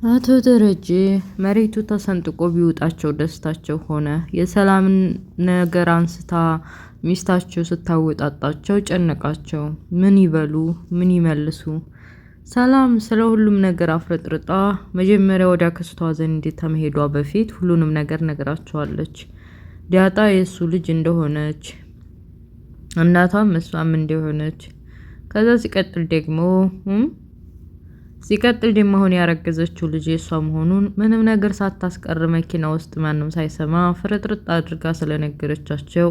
አቶ ደረጀ መሬቱ ተሰንጥቆ ቢውጣቸው ደስታቸው ሆነ። የሰላምን ነገር አንስታ ሚስታቸው ስታወጣጣቸው ጨነቃቸው። ምን ይበሉ ምን ይመልሱ? ሰላም ስለ ሁሉም ነገር አፍረጥርጣ መጀመሪያ ወደ አክስቷ ዘንድ ከመሄዷ በፊት ሁሉንም ነገር ነግራቸዋለች። ዳጣ የእሱ ልጅ እንደሆነች እናቷም እሷም እንደሆነች ከዛ ሲቀጥል ደግሞ አሁን ያረገዘችው ልጅ የሷ መሆኑን ምንም ነገር ሳታስቀር መኪና ውስጥ ማንም ሳይሰማ ፍርጥርጥ አድርጋ ስለነገረቻቸው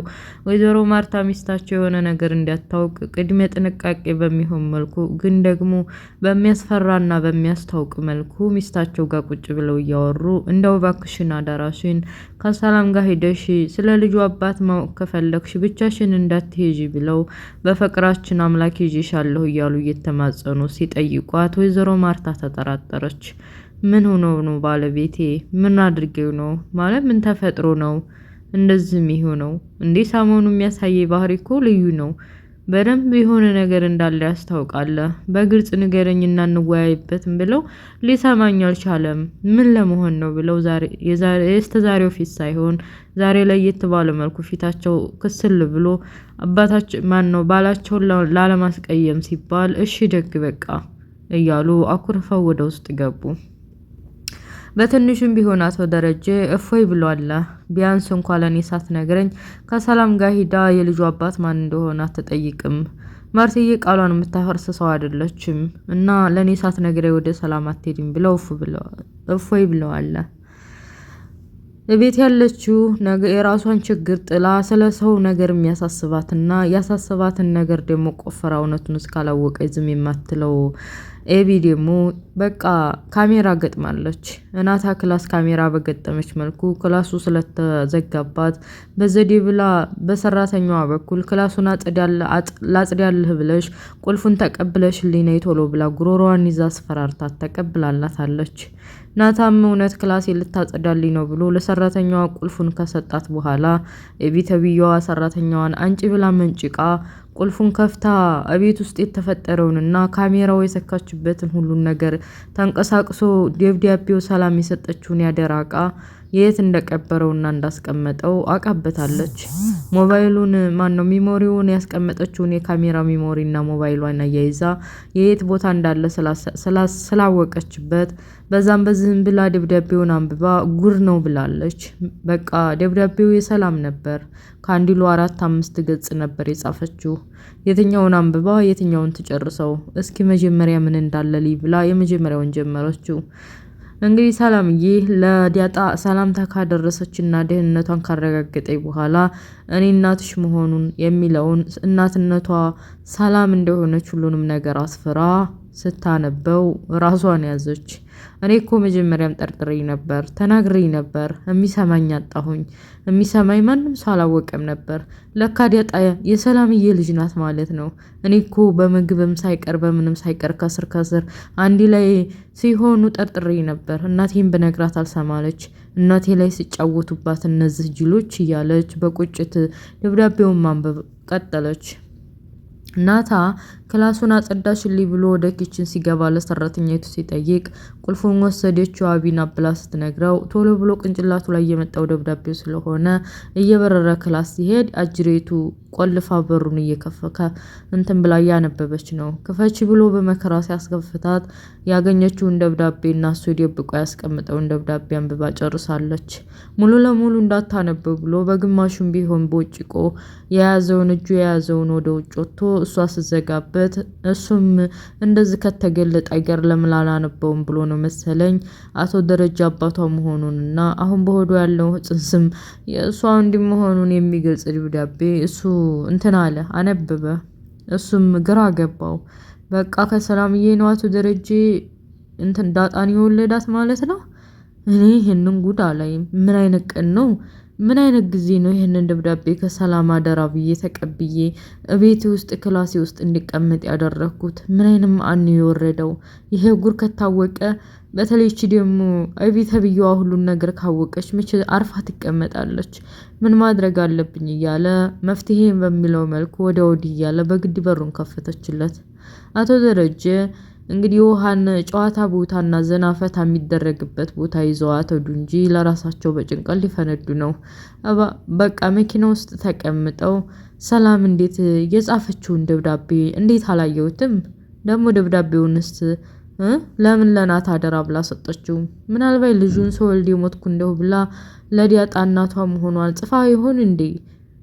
ወይዘሮ ማርታ ሚስታቸው የሆነ ነገር እንዳታውቅ ቅድመ ጥንቃቄ በሚሆን መልኩ ግን ደግሞ በሚያስፈራና በሚያስታውቅ መልኩ ሚስታቸው ጋር ቁጭ ብለው እያወሩ እንደው እባክሽን አደራሽን ከሰላም ጋር ሄደሽ ስለ ልጁ አባት ማወቅ ከፈለግሽ ብቻሽን እንዳትሄጂ ብለው በፍቅራችን አምላክ ይዤሻለሁ እያሉ እየተማጸኑ ሲጠይቋት ወይዘሮ ማርታ ተጠራጠረች። ምን ሆኖ ነው ባለቤቴ? ምን አድርጌው ነው? ማለት ምን ተፈጥሮ ነው እንደዚህ የሚሆነው? እንዴ ሰሞኑ የሚያሳየው ባህሪ እኮ ልዩ ነው። በደንብ የሆነ ነገር እንዳለ ያስታውቃል። በግልጽ ንገረኝና እንወያይበትም ብለው ሊሰማኝ አልቻለም። ምን ለመሆን ነው ብለው የስተዛሬው ፊት ሳይሆን ዛሬ ለየት ባለ መልኩ ፊታቸው ክስል ብሎ አባታቸው ባላቸውን ላለማስቀየም ሲባል እሺ ደግ በቃ እያሉ አኩርፈው ወደ ውስጥ ገቡ። በትንሹም ቢሆን አቶ ደረጀ እፎይ ብሏል። ቢያንስ እንኳን ለኔ ሳትነግረኝ ከሰላም ጋር ሂዳ የልጁ አባት ማን እንደሆነ አትጠይቅም። ማርትዬ ቃሏን የምታፈርስ ሰው አይደለችም እና ለኔ ሳትነግረኝ ወደ ሰላም አትሄድም ብለው እፎይ ብለዋል። ቤት ያለችው የራሷን ችግር ጥላ ስለ ሰው ነገር የሚያሳስባትና ያሳስባትን ነገር ደግሞ ቆፈራ እውነቱን እስካላወቀ ዝም የማትለው ኤቢ ደግሞ በቃ ካሜራ ገጥማለች። እናታ ክላስ ካሜራ በገጠመች መልኩ ክላሱ ስለተዘጋባት በዘዴ ብላ በሰራተኛዋ በኩል ክላሱን ላጽዳልህ ብለሽ ቁልፉን ተቀብለሽልኝ ነይ ቶሎ ብላ ጉሮሮዋን ይዛ አስፈራርታት ተቀብላላታለች። ናታም እውነት ክላሴ ልታጸዳልኝ ነው ብሎ ለሰራተኛዋ ቁልፉን ከሰጣት በኋላ ኤቢ ተብዬዋ ሰራተኛዋን አንጪ ብላ መንጭቃ ቁልፉን ከፍታ እቤት ውስጥ የተፈጠረውንና ካሜራው የሰካችበትን ሁሉን ነገር ተንቀሳቅሶ ደብዳቤው ሰላም የሰጠችውን ያደራ ዕቃ የት እንደቀበረውና እንዳስቀመጠው አቃበታለች። ሞባይሉን ሚሞሪውን ያስቀመጠችውን የካሜራ ሚሞሪና ሞባይሏን አያይዛ የት ቦታ እንዳለ ስላወቀችበት በዚህም ብላ ደብዳቤውን አንብባ ጉር ነው ብላለች። በቃ ደብዳቤው የሰላም ነበር። ከአንዲሉ 4-5 ገጽ ነበር የጻፈችው። የትኛውን አንብባ የትኛውን ትጨርሰው? እስኪ መጀመሪያ ምን እንዳለ ብላ የመጀመሪያውን ጀመረችው። እንግዲህ ሰላምዬ ለዳጣ ሰላምታ ካደረሰችና ደህንነቷን ካረጋገጠች በኋላ እኔ እናትሽ መሆኑን የሚለውን እናትነቷ ሰላም እንደሆነች ሁሉንም ነገር አስፍራ ስታነበው ራሷን ያዘች። እኔ እኮ መጀመሪያም ጠርጥሬ ነበር፣ ተናግሬ ነበር። የሚሰማኝ አጣሁኝ። የሚሰማኝ ማንም ሰው አላወቀም ነበር። ለካ ዳጣ የሰላምዬ ልጅ ናት ማለት ነው። እኔ እኮ በምግብም ሳይቀር በምንም ሳይቀር ከስር አንዲ ላይ ሲሆኑ ጠርጥሬ ነበር። እናቴን በነግራት አልሰማለች። እናቴ ላይ ሲጫወቱባት እነዚህ ጅሎች እያለች በቁጭት ደብዳቤውን ማንበብ ቀጠለች። ናታ ክላሱን አጸዳሽልኝ ብሎ ወደ ኪችን ሲገባ ለሰራተኛይቱ ሲጠይቅ ቁልፉን ወሰደችው አቢና ብላ ስትነግረው ቶሎ ብሎ ቅንጭላቱ ላይ የመጣው ደብዳቤው ስለሆነ እየበረረ ክላስ ሲሄድ አጅሬቱ ቆልፋ በሩን እየከፈከ ብላ እያነበበች ነው። ክፈች ብሎ በመከራ ሲያስከፍታት ያገኘችውን ደብዳቤና እሱ ደብቆ ያስቀምጠውን ደብዳቤ አንብባ ጨርሳለች። ሙሉ ለሙሉ እንዳታነበው ብሎ በግማሹም ቢሆን ቦጭቆ የያዘውን ወደ ውጭ ወጥቶ እሷ ስትዘጋበት እሱም እንደዚህ ከተገለጠ አይገር ለምን አላነበውም ብሎ ነው መሰለኝ አቶ ደረጃ አባቷ መሆኑንና አሁን በሆዱ ያለው ጽንስም የእሷ ወንድም መሆኑን የሚገልጽ ደብዳቤ እሱ አለ አነበበ። እሱም ግራ ገባው። በቃ ከሰላምዬ ነው አቶ ደረጀ ዳጣን የወለዳት ማለት ነው። እኔ ይሄንን ጉድ አላይም። ምን አይነት ቀን ነው? ምን አይነት ጊዜ ነው ይሄንን ደብዳቤ ከሰላም አደራ ብዬ ተቀብዬ እቤት ውስጥ ክላሴ ውስጥ እንዲቀመጥ ያደረኩት? ምን አይነት ማን የወረደው? ይሄ ጉር ከታወቀ በተለይ እቺ ደግሞ እቤት ብየዋ ሁሉን ነገር ካወቀች መቼ አርፋ ትቀመጣለች? ምን ማድረግ አለብኝ እያለ መፍትሄ በሚለው መልኩ ወዲያ ወዲህ እያለ በግድ በሩን ከፈተችለት። አቶ ደረጀ እንግዲህ የውሃን ጨዋታ ቦታና ዘና ፈታ የሚደረግበት ቦታ ይዘዋት ሄዱ እንጂ ለራሳቸው በጭንቀት ሊፈነዱ ነው። በቃ መኪና ውስጥ ተቀምጠው ሰላም እንዴት የጻፈችውን ደብዳቤ እንዴት አላየሁትም? ደግሞ ደብዳቤውንስ ለምን ለናት አደራ ብላ ሰጠችው? ምናልባት ልጁን ስወልድ የሞትኩ እንደው ብላ ለዲያጣ እናቷ መሆኗን ጽፋ ይሆን እንዴ?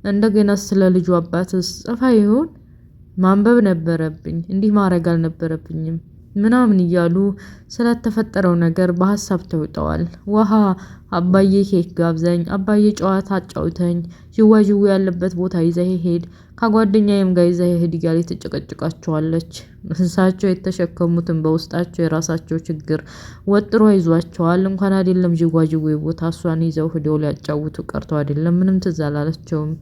እንደገና ስለ ልጁ አባትስ ጽፋ ይሆን? ማንበብ ነበረብኝ፣ እንዲህ ማድረግ አልነበረብኝም ምናምን እያሉ ስለተፈጠረው ነገር በሀሳብ ተውጠዋል። ውሃ አባዬ ኬክ ጋብዘኝ፣ አባዬ ጨዋታ አጫውተኝ፣ ዥዋዥዌ ያለበት ቦታ ይዘህ ሄድ፣ ከጓደኛዬም ጋር ይዘህ ሄድ እያለች ትጨቀጭቃቸዋለች። እሳቸው የተሸከሙትን በውስጣቸው የራሳቸው ችግር ወጥሮ ይዟቸዋል። እንኳን አይደለም ዥዋዥዌ ቦታ እሷን ይዘው ሄደው ሊያጫውቱ ቀርቶ አይደለም ምንም ትዝ አላለቸውም።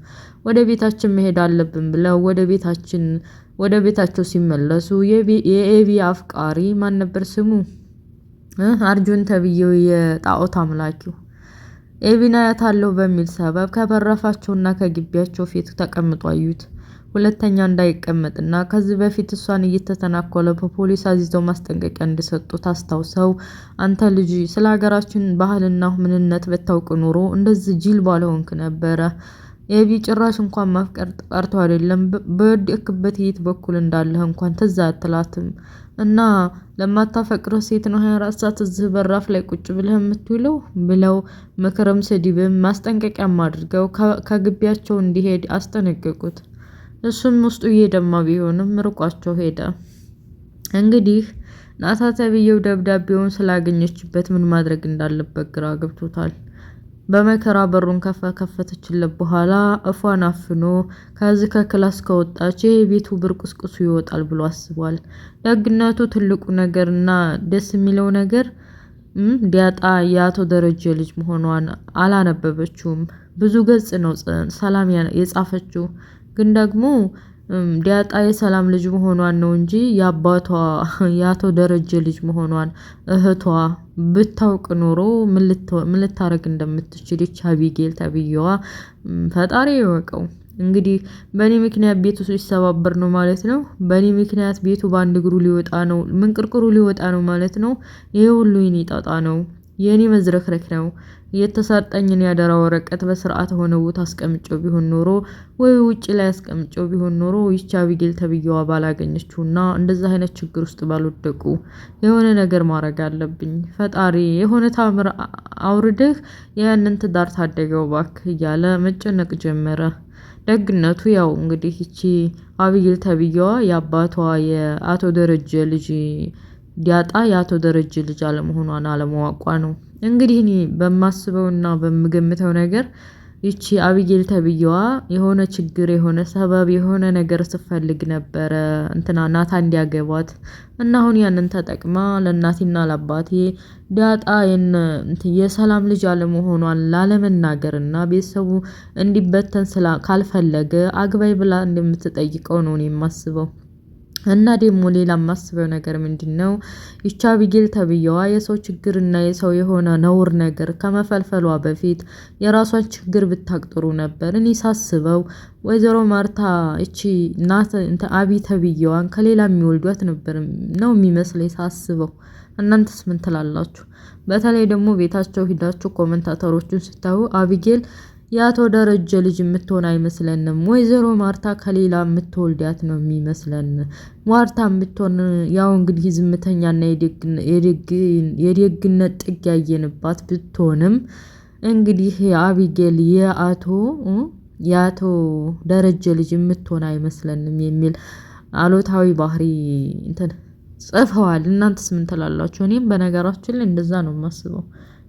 ወደ ቤታችን መሄድ አለብን ብለው ወደ ቤታቸው ሲመለሱ የኤቢ አፍቃሪ ማን ነበር ስሙ? አርጁን ተብዬው የጣዖት አምላኪው ኤቢን አያታለሁ በሚል ሰበብ ከበረፋቸውና ከግቢያቸው ፊት ተቀምጦ አዩት። ሁለተኛ እንዳይቀመጥና ከዚህ በፊት እሷን እየተተናኮለ በፖሊስ አዚዘው ማስጠንቀቂያ እንደሰጡት አስታውሰው አንተ ልጅ ስለ ሀገራችን ባህልና ምንነት ብታውቅ ኖሮ እንደዚህ ጅል ባልሆንክ ነበረ። ኤቢ ጭራሽ እንኳን ማፍቀር ቀርቶ አይደለም በወደቅክበት የት በኩል እንዳለህ እንኳን ትዝ አትላትም። እና ለማታፈቅረው ሴት ነው 24 ሰዓት እዚህ በራፍ ላይ ቁጭ ብለህ የምትውለው ብለው ምክርም ስድብም ማስጠንቀቂያም አድርገው ከግቢያቸው እንዲሄድ አስጠነቀቁት። እሱም ውስጡ እየደማ ቢሆንም ርቋቸው ሄደ። እንግዲህ ናታ ተብዬው ደብዳቤውን ስላገኘችበት ምን ማድረግ እንዳለበት ግራ ገብቶታል። በመከራ በሩን ከፈተችለት በኋላ እፏን አፍኖ ከዚህ ከክላስ ከወጣች የቤቱ ብርቁስቁሱ ይወጣል ብሎ አስቧል። ደግነቱ ትልቁ ነገርና ደስ የሚለው ነገር ዲያጣ የአቶ ደረጀ ልጅ መሆኗን አላነበበችውም። ብዙ ገጽ ነው ሰላም የጻፈችው፣ ግን ደግሞ ዲያጣ የሰላም ልጅ መሆኗን ነው እንጂ የአቶ ደረጀ ልጅ መሆኗን እህቷ ብታውቅ ኖሮ ምን ልታረግ እንደምትችል ይች አቢጌል ተብዬዋ ፈጣሪ ይወቀው። እንግዲህ በእኔ ምክንያት ቤቱ ሲሰባበር ነው ማለት ነው። በእኔ ምክንያት ቤቱ በአንድ እግሩ ሊወጣ ነው፣ ምንቅርቅሩ ሊወጣ ነው ማለት ነው። ይሄ ሁሉ የኔ ጣጣ ነው፣ የኔ መዝረክረክ ነው። የተሰጠኝን ያደራ ወረቀት በስርዓት ሆነ ቦታ አስቀምጨው ቢሆን ኖሮ ወይ ውጪ ላይ አስቀምጨው ቢሆን ኖሮ ይቺ አቢጌል ተብዬዋ ባላገኘችውና እንደዛ አይነት ችግር ውስጥ ባልወደቁ። የሆነ ነገር ማድረግ አለብኝ ፈጣሪ፣ የሆነ ታምር አውርደህ ያንን ትዳር ታደገው እባክህ እያለ መጨነቅ ጀመረ። ደግነቱ ያው እንግዲህ ይቺ አቢጌል ተብዬዋ የአባቷ የአቶ ደረጀ ልጅ ዲያጣ የአቶ ደረጀ ልጅ አለመሆኗን አለማወቋ ነው። እንግዲህ እኔ በማስበውና በምገምተው ነገር ይቺ አቢጌል ተብዬዋ የሆነ ችግር የሆነ ሰበብ የሆነ ነገር ስትፈልግ ነበረ እንትና ናታ እንዲያገባት እና አሁን ያንን ተጠቅማ ለእናቴና ለአባቴ ዲያጣ የሰላም ልጅ አለመሆኗን ላለመናገርና ቤተሰቡ እንዲበተን ካልፈለገ አግባይ ብላ እንደምትጠይቀው ነው እኔ የማስበው። እና ደግሞ ሌላ የማስበው ነገር ምንድነው? ይቺ አቢጌል ተብዬዋ የሰው ችግርና የሰው የሆነ ነውር ነገር ከመፈልፈሏ በፊት የራሷን ችግር ብታቅጥሩ ነበር። እኔ ሳስበው ወይዘሮ ማርታ እቺ አቢ ተብዬዋን ከሌላ የሚወልዷት ነበር ነው የሚመስለኝ ሳስበው። እናንተስ ምን ትላላችሁ? በተለይ ደግሞ ቤታቸው ሂዳችሁ ኮመንታተሮቹን ስታዩ አቢጌል የአቶ ደረጀ ልጅ የምትሆን አይመስለንም። ወይዘሮ ማርታ ከሌላ የምትወልዳት ነው የሚመስለን። ማርታ የምትሆን ያው እንግዲህ ዝምተኛና የደግነት ጥግ ያየንባት ብትሆንም እንግዲህ አቢጌል የአቶ ደረጀ ልጅ የምትሆን አይመስለንም የሚል አሉታዊ ባህሪ ጽፈዋል። እናንተስ ምን ትላላችሁ? እኔም በነገራችን ላይ እንደዛ ነው የማስበው።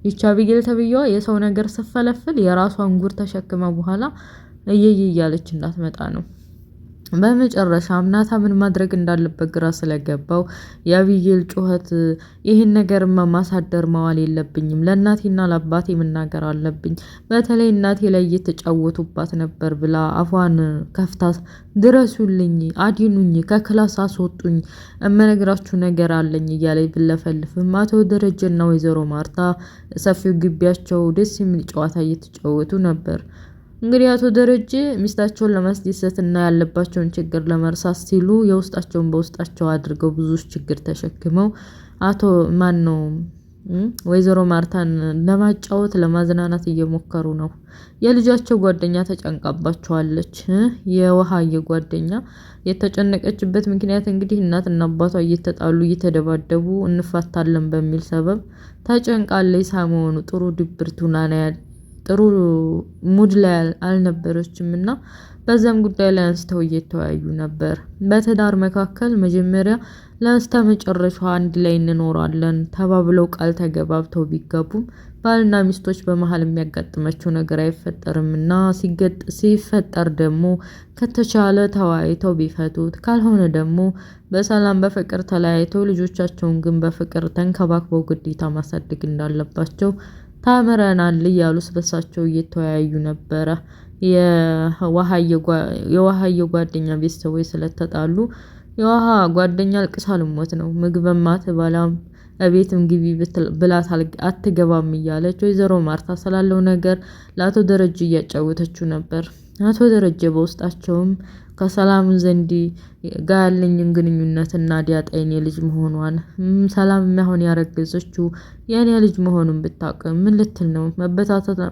ይቺ አቢጌል ተብዬዋ የሰው ነገር ስትፈለፍል የራሷን ጉር ተሸክማ በኋላ እየየ እያለች እንዳትመጣ ነው። በመጨረሻም ናታ ምን ማድረግ እንዳለበት ግራ ስለገባው የአቢጌል ጩኸት ይህን ነገርማ ማሳደር መዋል የለብኝም፣ ለእናቴና ለአባቴ መናገር አለብኝ፣ በተለይ እናቴ ላይ እየተጫወቱባት ነበር ብላ አፏን ከፍታ ድረሱልኝ፣ አዲኑኝ፣ ከክላስ አስወጡኝ፣ እመነግራችሁ ነገር አለኝ እያለች ብለፈልፍም አቶ ደረጀና ወይዘሮ ማርታ ሰፊው ግቢያቸው ደስ የሚል ጨዋታ እየተጫወቱ ነበር። እንግዲህ አቶ ደረጀ ሚስታቸውን ለማስደሰት እና ያለባቸውን ችግር ለመርሳት ሲሉ የውስጣቸውን በውስጣቸው አድርገው ብዙ ችግር ተሸክመው አቶ ማን ነው ወይዘሮ ማርታን ለማጫወት ለማዝናናት እየሞከሩ ነው። የልጃቸው ጓደኛ ተጨንቃባቸዋለች። የውሃዬ ጓደኛ የተጨነቀችበት ምክንያት እንግዲህ እናትና አባቷ እየተጣሉ እየተደባደቡ እንፋታለን በሚል ሰበብ ተጨንቃለች። ሰሞኑ ጥሩ ድብርት ሆና ጥሩ ሙድ ላይ አልነበረችም እና በዛም ጉዳይ ላይ አንስተው እየተወያዩ ነበር። በትዳር መካከል መጀመሪያ ለስተመጨረሻው አንድ ላይ እንኖራለን ተባብለው ቃል ተገባብተው ቢገቡም ባልና ሚስቶች በመሃል የሚያጋጥማቸው ነገር አይፈጠርምና ሲፈጠር ደግሞ ከተቻለ ተወያይተው ቢፈቱት፣ ካልሆነ ደግሞ በሰላም በፍቅር ተለያይተው ልጆቻቸውን ግን በፍቅር ተንከባክበው ግዴታ ማሳደግ እንዳለባቸው ተምረናል እያሉ ስለሳቸው እየተወያዩ ነበረ። የውሃዬ ጓደኛ ቤተሰቦች ስለተጣሉ የውሃ ጓደኛ አልቅሳ ልሞት ነው ምግብም አትበላም እቤትም ግቢ ብላት አትገባም እያለች ወይዘሮ ማርታ ስላለው ነገር ለአቶ ደረጀ እያጫወተችው ነበር። አቶ ደረጀ በውስጣቸውም ከሰላም ዘንድ ጋር ያለኝን ግንኙነትና ዲያጣ የኔ ልጅ መሆኗን ሰላም አሁን ያረገዘችው የኔ ልጅ መሆኑን ብታውቅ ምን ልትል ነው?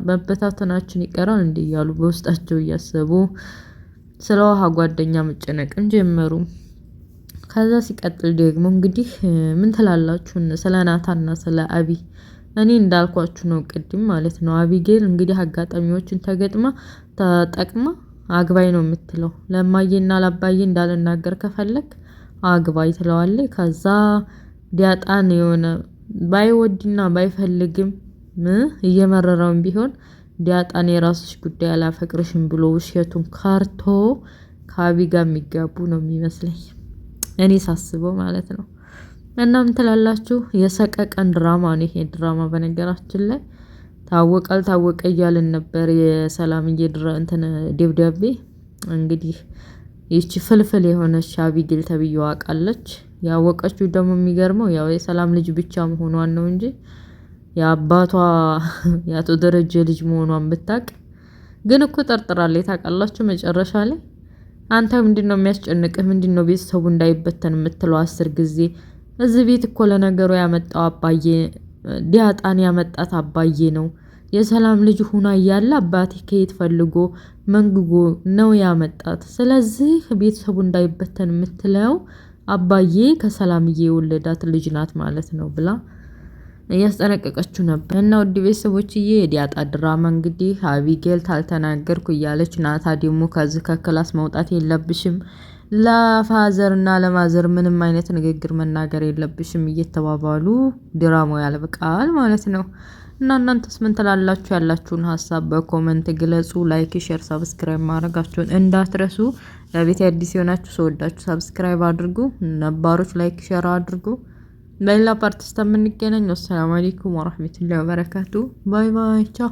መበታተናችን ይቀራል እንዴ? እያሉ በውስጣቸው እያሰቡ ስለ ውሃ ጓደኛ መጨነቅን ጀመሩ። ከዛ ሲቀጥል ደግሞ እንግዲህ ምን ትላላችሁ ስለ ናታንና ስለ አቢ? እኔ እንዳልኳችሁ ነው ቅድም ማለት ነው። አቢጌል እንግዲህ አጋጣሚዎችን ተጠቅማ አግባይ ነው የምትለው። ለማዬና ለአባዬ እንዳልናገር ከፈለክ አግባይ ትለዋለች። ከዛ ዲያጣን የሆነ ባይወድና ባይፈልግም እየመረረውም ቢሆን ዲያጣን የራስሽ ጉዳይ አላፈቅርሽም ብሎ ውሸቱን ካርቶ ከአቢ ጋር የሚጋቡ ነው የሚመስለኝ እኔ ሳስበው ማለት ነው። እና ምን ትላላችሁ? የሰቀቀን ድራማ ነው ይሄ ድራማ። በነገራችን ላይ ታወቀ አልታወቀ እያልን ነበር። የሰላምዬ ደብዳቤ እንግዲህ ይቺ ፍልፍል የሆነች አቢጌል ተብዬው አውቃለች። ያወቀችው ደግሞ የሚገርመው ያው የሰላም ልጅ ብቻ መሆኗን ነው እንጂ የአባቷ የአቶ ደረጀ ልጅ መሆኗን ብታውቅ ግን እኮ ጠርጥራለች። ታውቃላችሁ መጨረሻ ላይ አንተ ምንድነው የሚያስጨንቅህ? ምንድነው ቤተሰቡ እንዳይበተን የምትለው 10 ጊዜ? እዚህ ቤት እኮ ለነገሩ ያመጣው አባዬ ዲያጣን ያመጣት አባዬ ነው። የሰላም ልጅ ሁና እያለ አባቴ ከየት ፈልጎ መንግጎ ነው ያመጣት። ስለዚህ ቤተሰቡ እንዳይበተን የምትለው አባዬ ከሰላምዬ የወለዳት ልጅ ናት ማለት ነው ብላ እያስጠነቀቀችው ነበር። እና ውድ ቤተሰቦችዬ የዲያጣ ድራማ እንግዲህ አቢጌል ታልተናገርኩ እያለች ናታ ደግሞ ከዚህ ከክላስ መውጣት የለብሽም ለፋዘር እና ለማዘር ምንም አይነት ንግግር መናገር የለብሽም እየተባባሉ ድራማው ያልበቃል ማለት ነው። እና እናንተስ ምን ትላላችሁ? ያላችሁን ሀሳብ በኮመንት ግለጹ። ላይክ፣ ሼር፣ ሰብስክራይብ ማድረጋችሁን እንዳትረሱ። ለቤት አዲስ የሆናችሁ ሰወዳችሁ ሰብስክራይብ አድርጉ። ነባሮች ላይክ ሼር አድርጉ። በሌላ ፓርት እስከምንገናኝ ወሰላሙ አለይኩም ወራህመቱላሂ ወበረካቱ። ባይ ባይ ቻው።